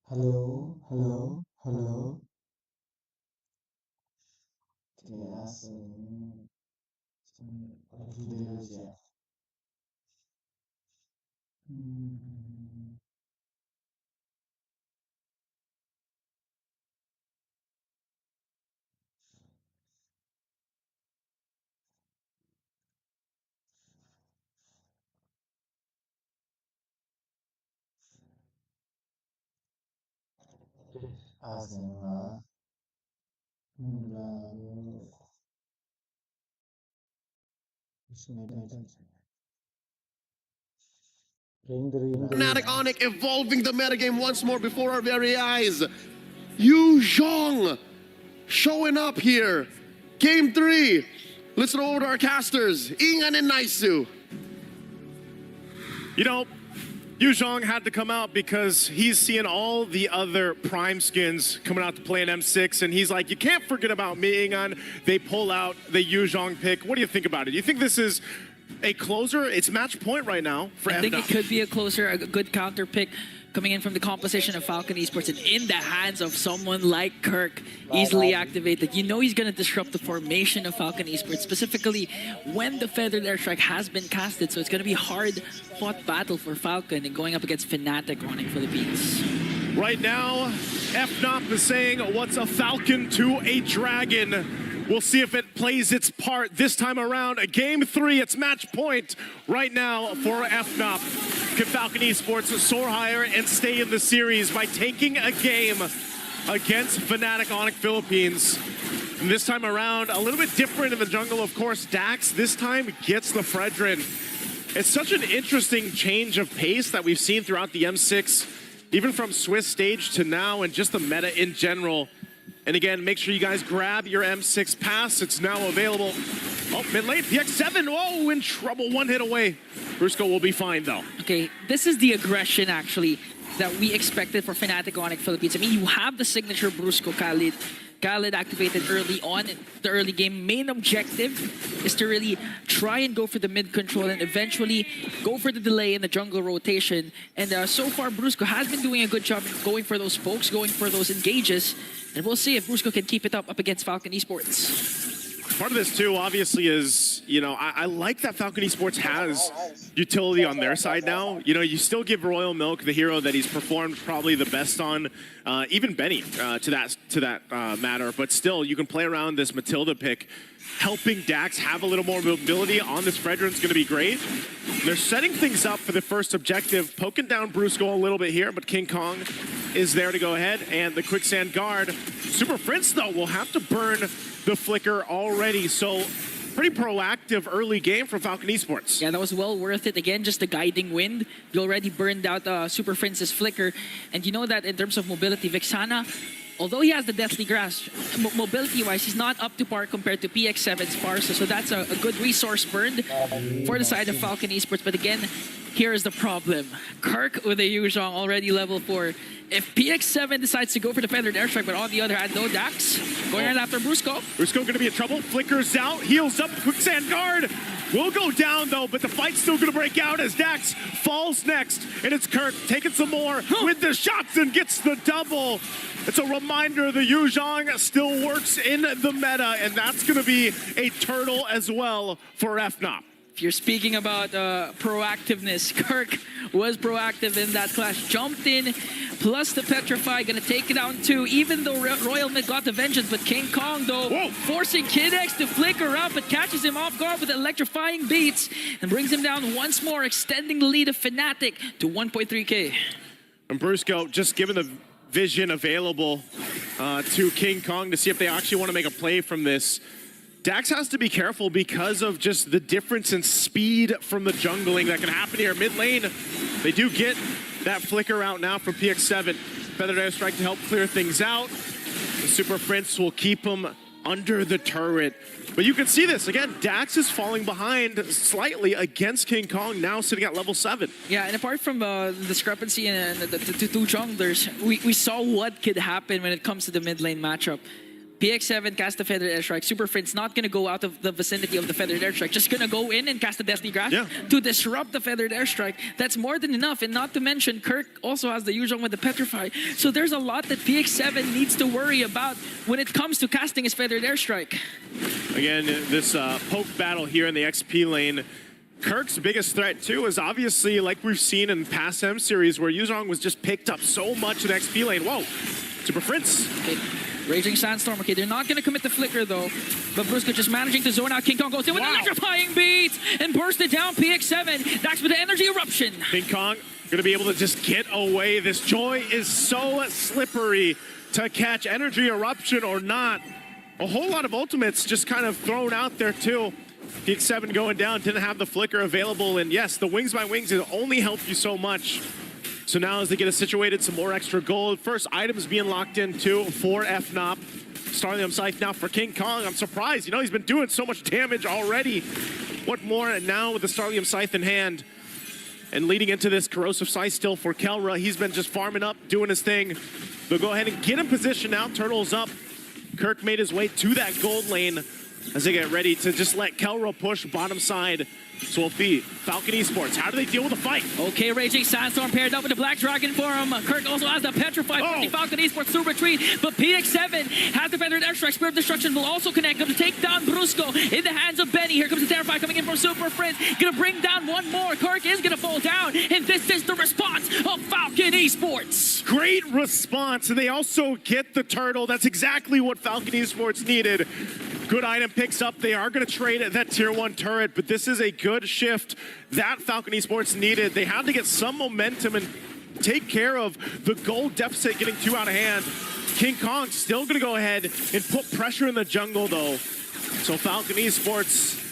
Hello, hello, hello. Yes, lagi dulu aja. Hmm, Asenga, Mulago, Fnatic Onyx evolving the metagame once more before our very eyes. Yu Zhong showing up here. Game 3. Listen over to our casters, Ingan and Naisu. You know, Yu Zhong had to come out because he's seeing all the other Prime skins coming out to play in M6, and he's like, you can't forget about me, Ingan. They pull out the Yu Zhong pick. What do you think about it? Do you think this is a closer? It's match point right now for I think FNOP. it could be a closer, a good counter pick coming in from the composition of Falcon Esports and in the hands of someone like Kirk, easily activated. You know he's going to disrupt the formation of Falcon Esports, specifically when the Feathered Airstrike has been casted. So it's going to be a hard-fought battle for Falcon and going up against Fnatic on Philippines. Right now, FNOP is saying, what's a falcon to a dragon? We'll see if it plays its part this time around. Game 3, it's match point right now for FNOP. Can Falcon Esports soar higher and stay in the series by taking a game against Fnatic Onyx Philippines? And this time around, a little bit different in the jungle, of course. Dax this time gets the Fredrin. It's such an interesting change of pace that we've seen throughout the M6, even from Swiss stage to now, and just the meta in general. And again, make sure you guys grab your M6 pass. It's now available. Oh, mid lane, PX7, whoa, in trouble, one hit away. Brusco will be fine though. Okay, this is the aggression actually that we expected for Fnatic Onyx Philippines. I mean, you have the signature Brusco Khalid. Khalid activated early on in the early game. Main objective is to really try and go for the mid control and eventually go for the delay in the jungle rotation. And so far, Brusco has been doing a good job going for those pokes, going for those engages. And we'll see if Brusco can keep it up against Falcon Esports. Part of this too, obviously, is, you know, I like that Falcon Esports has utility on their side now. You know, you still give Royal Milk the hero that he's performed probably the best on, even Benny to that matter. But still, you can play around this Matilda pick. Helping Dax have a little more mobility on this Fredrin is going to be great. They're setting things up for the first objective, poking down Brusco a little bit here, but King Kong is there to go ahead, and the Quicksand Guard. Super Prince, though, will have to burn the Flicker already, so pretty proactive early game from Falcon Esports. Yeah, that was well worth it. Again, just the guiding wind. You already burned out Super Prince's Flicker, and you know that in terms of mobility, Vexana, although he has the Deathly Grasp, mobility-wise, he's not up to par compared to PX7's Sparsa, so that's a good resource burned for the side of Falcon Esports. But again, here is the problem. Kirk with a Yu Zhong already level 4. If PX7 decides to go for the Feathered Airstrike, but on the other hand, no Dax, going right after Brusco. Brusco going to be in trouble. Flickers out, heals up, Quicksand Guard will go down though, but the fight's still going to break out as Dax falls next, and it's Kirk taking some more with the shots and gets the double. It's a reminder the Yu Zhong still works in the meta, and that's going to be a turtle as well for FNOP. If you're speaking about proactiveness, Kirk was proactive in that clash. Jumped in, plus the Petrify, gonna take it down too, even though Royal Mid got the vengeance, but King Kong though, forcing Kid X to flicker up, but catches him off guard with electrifying beats, and brings him down once more, extending the lead of Fnatic to 1.3k. And Brusco just given the vision available to King Kong to see if they actually want to make a play from this. Dax has to be careful because of just the difference in speed from the jungling that can happen here. Mid lane, they do get that flicker out now from PX7. Feathered Airstrike to help clear things out. The Super Prince will keep him under the turret. But you can see this, again, Dax is falling behind slightly against King Kong, now sitting at level 7. Yeah, and apart from the discrepancy in the two junglers, we saw what could happen when it comes to the mid lane matchup. PX7 cast the Feathered Airstrike. Super Friend's not going to go out of the vicinity of the Feathered Airstrike. Just going to go in and cast the Deathly Grasp to disrupt the Feathered Airstrike. That's more than enough. And not to mention, Kirk also has the usual with the Petrify. So there's a lot that PX7 needs to worry about when it comes to casting his Feathered Airstrike. Again, this poke battle here in the XP lane. Kirk's biggest threat, too, is obviously, like we've seen in past M series, where Yuzhong was just picked up so much in the XP lane. Whoa, Super Prince. Okay. Raging Sandstorm. Okay, they're not going to commit the flicker, though. But Brusco just managing to zone out. King Kong goes in with an electrifying beat and burst it down. PX7. Dax with the energy eruption. King Kong going to be able to just get away. This Joy is so slippery to catch energy eruption or not. A whole lot of ultimates just kind of thrown out there, too. PX7 going down, didn't have the flicker available. And yes, the Wings by Wings has only helped you so much. So now as they get us situated, some more extra gold. First items being locked in too for FNOP. Starlium Scythe now for King Kong. I'm surprised, you know, he's been doing so much damage already. What more? And now with the Starlium Scythe in hand and leading into this Corrosive Scythe still for Kelra. He's been just farming up, doing his thing. They'll go ahead and get in position now. Turtle's up. Kirk made his way to that gold lane as they get ready to just let Kelra push bottom side. So we'll see Falcon Esports. How do they deal with the fight? Okay, Raging Sandstorm paired up with the Black Dragon for him. Kirk also has the Petrify for Falcon Esports to retreat. But PX7 has the Feathered Airstrike. Spirit of Destruction will also connect him to take down Brusco in the hands of Benny. Here comes the Terrify coming in from Super Friends. Gonna bring down one more. Kirk is gonna fall down. And this is the response of Falcon Esports. Great response. And they also get the turtle. That's exactly what Falcon Esports needed. Good item picks up. They are going to trade that tier 1 turret, but this is a good shift that Falcon Esports needed. They had to get some momentum and take care of the gold deficit getting too out of hand. King Kong still going to go ahead and put pressure in the jungle, though. So Falcon Esports,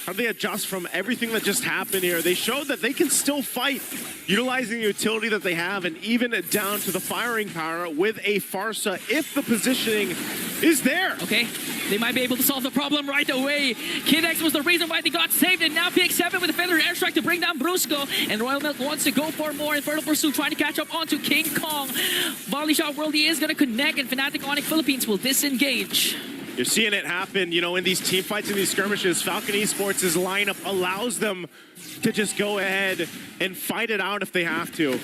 how do they adjust from everything that just happened here? They showed that they can still fight, utilizing the utility that they have, and even down to the firing power with a Farsa if the positioning is there. Okay, they might be able to solve the problem right away. Kid X was the reason why they got saved, and now PX7 with a Feathered Airstrike to bring down Brusco, and Royal Milk wants to go for more. Infernal Pursuit trying to catch up onto King Kong. Volley Shot Worldy is going to connect, and Fnatic Onyx Philippines will disengage. You're seeing it happen, you know, in these team fights, in these skirmishes. Falcon Esports' lineup allows them to just go ahead and fight it out if they have to.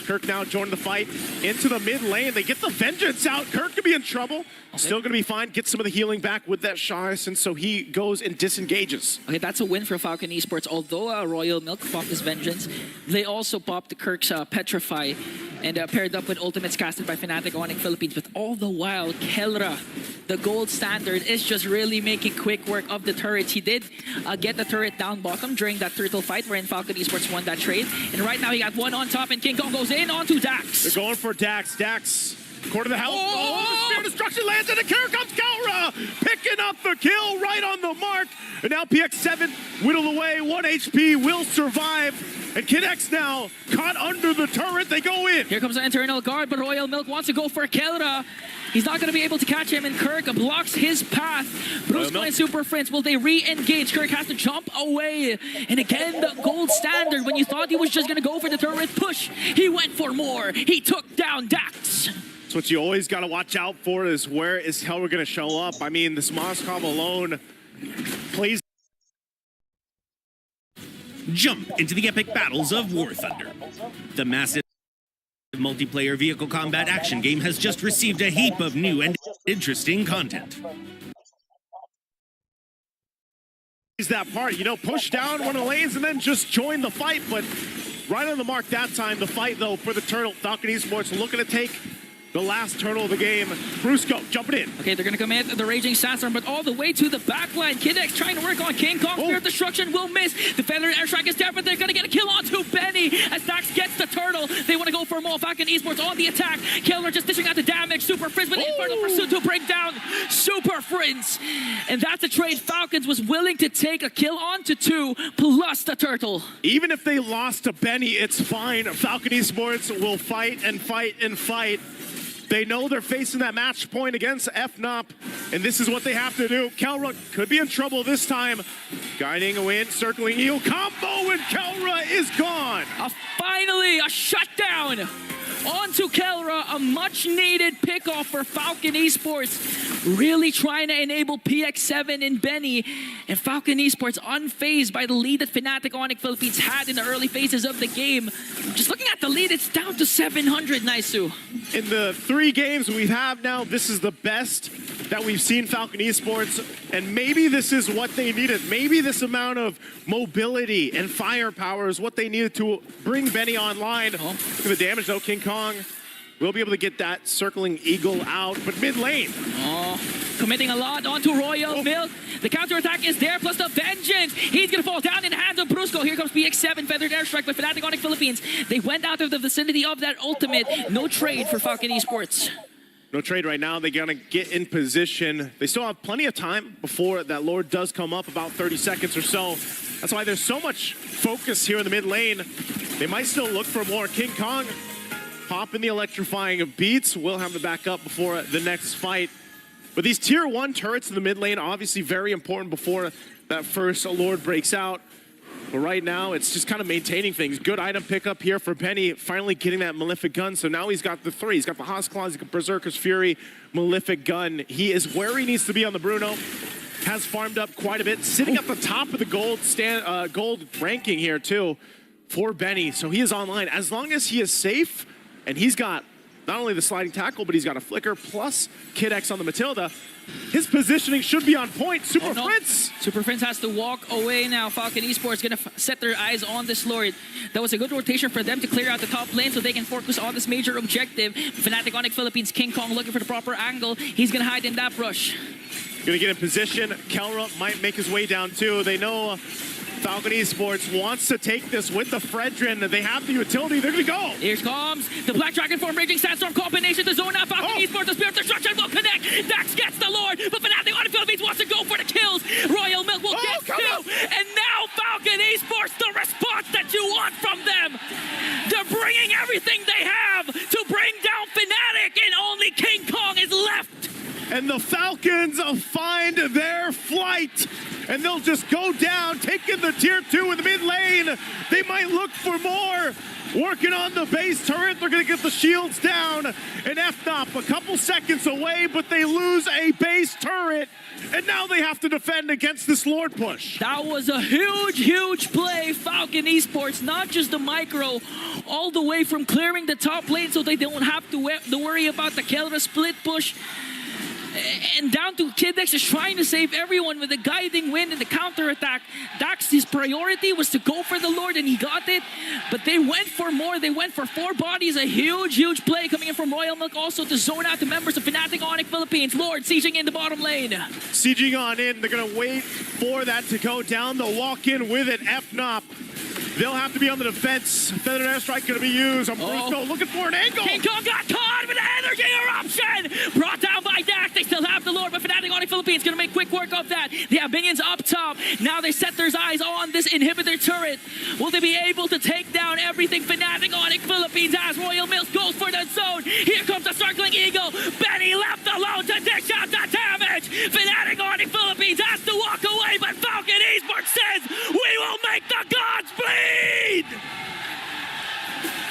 Kirk now joined the fight into the mid lane. They get the Vengeance out. Kirk could be in trouble. Still going to be fine. Get some of the healing back with that Shires, and so he goes and disengages. Okay, that's a win for Falcon Esports. Although Royal Milk popped his Vengeance, they also popped the Kirk's Petrify and paired up with ultimates casted by Fnatic Onyx Philippines. But all the while, Kelra, the gold standard, is just really making quick work of the turrets. He did get the turret down bottom during that turtle fight wherein Falcon Esports won that trade. And right now he got one on top, and King Kong goes in onto Dax. They're going for Dax. Dax, quarter the health. Oh, the Spear of Destruction lands, and here comes Kelra, picking up the kill right on the mark. And now PX7 whittle away. 1 HP will survive. And Kid X now caught under the turret. They go in. Here comes the internal guard, but Royal Milk wants to go for Kelra. He's not going to be able to catch him, and Kirk blocks his path. Brusco and Super Friends, will they re-engage? Kirk has to jump away. And again, the gold standard. When you thought he was just going to go for the turret push, he went for more. He took down Dax. So what you always got to watch out for is where is Kelra going to show up. I mean, this Moscow alone plays. Jump into the epic battles of War Thunder. The massive multiplayer vehicle combat action game has just received a heap of new and interesting content. Is that part, you know, push down one of the lanes and then just join the fight, but right on the mark that time. The fight, though, for the turtle. Falcon Esports looking to take the last turtle of the game. Brusco jumping in. Okay, they're going to commit the Raging Sandstorm, but all the way to the back line. Kid X trying to work on King Kong. Spear of Destruction will miss. The Feathered Airstrike is there, but they're going to get a kill onto Benny as Dax gets the turtle. They want to go for more. Falcon Esports on the attack. Killer just dishing out the damage. Super Friends with Infernal Pursuit to bring down Super Friends. And that's a trade Falcons was willing to take a kill onto 2 plus the turtle. Even if they lost to Benny, it's fine. Falcon Esports will fight and fight and fight. They know they're facing that match point against FNOP, and this is what they have to do. Kelra could be in trouble this time. Guiding a win, circling heel combo, and Kelra is gone. Finally, a shutdown On to Kelra, a much-needed pickoff for Falcon Esports. Really trying to enable PX7 and Benny. And Falcon Esports unfazed by the lead that Fnatic Onyx Philippines had in the early phases of the game. Just looking at the lead, it's down to 700, Naisu. In the 3 games we have now, this is the best that we've seen Falcon Esports, and maybe this is what they needed. Maybe this amount of mobility and firepower is what they needed to bring Benny online. Look at the damage though, King Kong will be able to get that circling eagle out, but mid lane. Committing a lot onto Royal Milk. The counterattack is there, plus the vengeance. He's gonna fall down in the hands of Brusco. Here comes PX7, feathered airstrike by Fnatic Onyx Philippines. They went out of the vicinity of that ultimate. No trade for Falcon Esports. No trade right now. They're going to get in position. They still have plenty of time before that Lord does come up, about 30 seconds or so. That's why there's so much focus here in the mid lane. They might still look for more. King Kong popping the electrifying of beats. Will have the backup before the next fight. But these tier 1 turrets in the mid lane, obviously very important before that first Lord breaks out. But right now, it's just kind of maintaining things. Good item pickup here for Benny, finally getting that Malefic Gun. So now he's got the 3. He's got the Haas Claws, he's got Berserker's Fury, Malefic Gun. He is where he needs to be on the Bruno. Has farmed up quite a bit. Sitting at the top of the gold ranking here, too, for Benny. So he is online. As long as he is safe, and he's got not only the sliding tackle, but he's got a flicker, plus Kid X on the Matilda. His positioning should be on point. Super Prince! Super Prince has to walk away now. Falcon Esports gonna set their eyes on this Lord. That was a good rotation for them to clear out the top lane so they can focus on this major objective. Fnatic Onyx Philippines, King Kong looking for the proper angle. He's gonna hide in that brush. Gonna get in position. Kelra might make his way down too. They know Falcon Esports wants to take this with the Fredrin. They have the utility. They're gonna go. Here comes the Black Dragon form, Raging Sandstorm combination to zone out. Falcon Esports, the Spirit Destruction will connect. Dax gets the Lord, but Fnatic Onyx Philippines wants to go for the kills. Royal Milk will get 2. And now Falcon Esports, the response that you want from them. They're bringing everything they have to bring down Fnatic, and only King Kong is left. And the Falcons find their flight. And they'll just go down, taking the tier 2 in the mid lane. They might look for more. Working on the base turret. They're going to get the shields down. And FNOP a couple seconds away, but they lose a base turret. And now they have to defend against this Lord push. That was a huge, huge play. Falcon Esports, not just the micro, all the way from clearing the top lane so they don't have to worry about the Kelra split push. And down to Kid X is trying to save everyone with the guiding wind and the counterattack. Dax's priority was to go for the Lord, and he got it. But they went for more. They went for 4 bodies. A huge, huge play coming in from Royal Milk, also to zone out the members of Fnatic Onyx Philippines. Lord sieging in the bottom lane. Sieging on in. They're going to wait for that to go down. They'll walk in with it. FNOP. They'll have to be on the defense. Feathered airstrike going to be used. Brusco looking for an angle. King Kong got caught with an energy eruption. Brought down by Dax. They still have the Lord, but Fnatic Onyx Philippines going to make quick work of that. They have minions up top. Now they set their eyes on this inhibitor turret. Will they be able to take down everything Fnatic Onyx Philippines has? Royal Milk goes for the zone. Here comes the circling eagle. Benny left alone to dish out the damage. Fnatic Onyx Philippines has to walk away, but Falcon Esports says, we will make the gods bleed!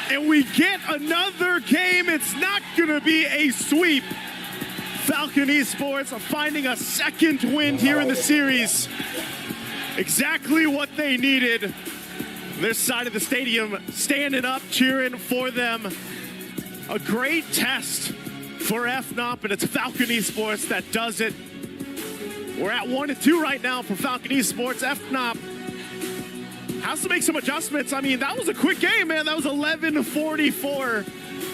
And we get another game. It's not going to be a sweep. Falcon Esports are finding a second win here in the series. Exactly what they needed. This side of the stadium standing up, cheering for them. A great test for FNOP, and it's Falcon Esports that does it. We're at 1-2 right now for Falcon Esports. FNOP has to make some adjustments. I mean, that was a quick game, man. That was 11:44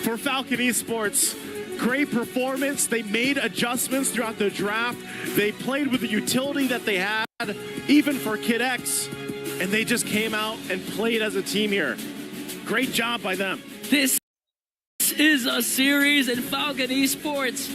for Falcon Esports. Great performance. They made adjustments throughout the draft. They played with the utility that they had, even for Kid X, and they just came out and played as a team here. Great job by them. This is a series in Falcon Esports.